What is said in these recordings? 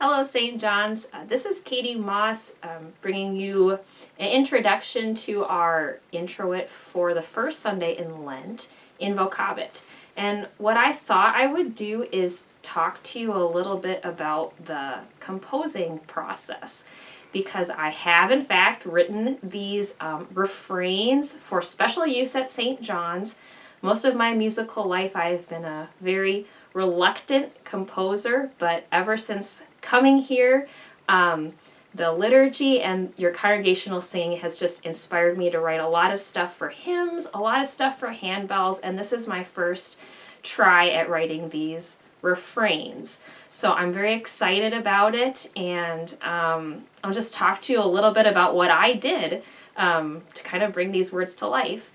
Hello, St. John's. This is Katie Moss bringing you an introduction to our Introit for the first Sunday in Lent, Invocabit. And what I thought I would do is talk to you a little bit about the composing process, because I have in fact written these refrains for special use at St. John's. Most of my musical life I've been a very reluctant composer, but ever since coming here, the liturgy and your congregational singing has just inspired me to write a lot of stuff for hymns, a lot of stuff for handbells, and this is my first try at writing these refrains. So I'm very excited about it, and I'll just talk to you a little bit about what I did to kind of bring these words to life.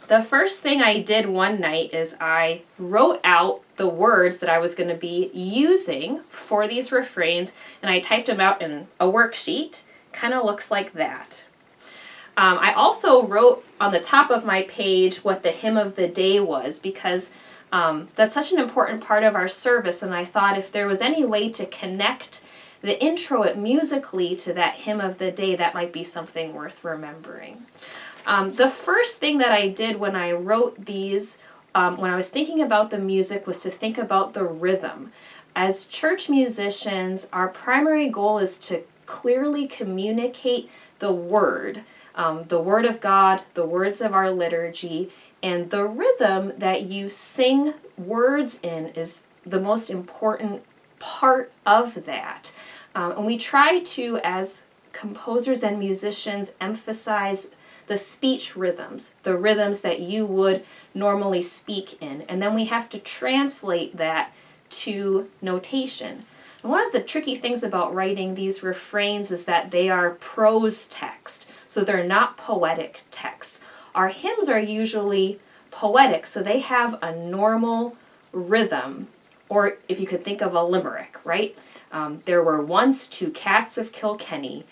The first thing I did one night is I wrote out the words that I was going to be using for these refrains, and I typed them out in a worksheet. Kind of looks like that. I also wrote on the top of my page what the hymn of the day was, because that's such an important part of our service, and I thought if there was any way to connect the introit musically to that hymn of the day, that might be something worth remembering. The first thing that I did when I wrote these, when I was thinking about the music, was to think about the rhythm. As church musicians, our primary goal is to clearly communicate the Word of God, the words of our liturgy, and the rhythm that you sing words in is the most important part of that. And we try to, as composers and musicians, emphasize the speech rhythms, the rhythms that you would normally speak in. And then we have to translate that to notation. And one of the tricky things about writing these refrains is that they are prose text, so they're not poetic texts. Our hymns are usually poetic, so they have a normal rhythm, or if you could think of a limerick, right? There were once 2 cats of Kilkenny.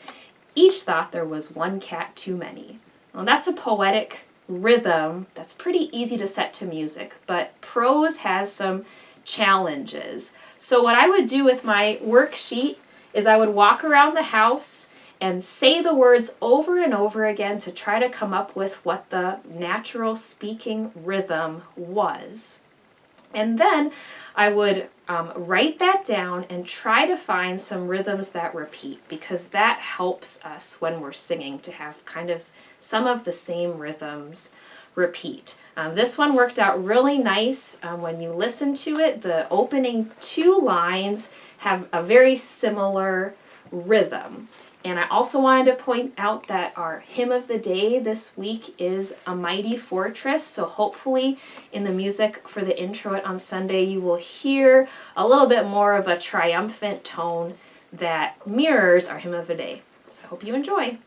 Each thought there was 1 cat too many. Well, that's a poetic rhythm that's pretty easy to set to music, but prose has some challenges. So what I would do with my worksheet is I would walk around the house and say the words over and over again to try to come up with what the natural speaking rhythm was. And then I would write that down and try to find some rhythms that repeat, because that helps us when we're singing to have kind of some of the same rhythms repeat. This one worked out really nice. When you listen to it, the opening 2 lines have a very similar rhythm. And I also wanted to point out that our hymn of the day this week is A Mighty Fortress. So hopefully in the music for the Introit on Sunday, you will hear a little bit more of a triumphant tone that mirrors our hymn of the day. So I hope you enjoy.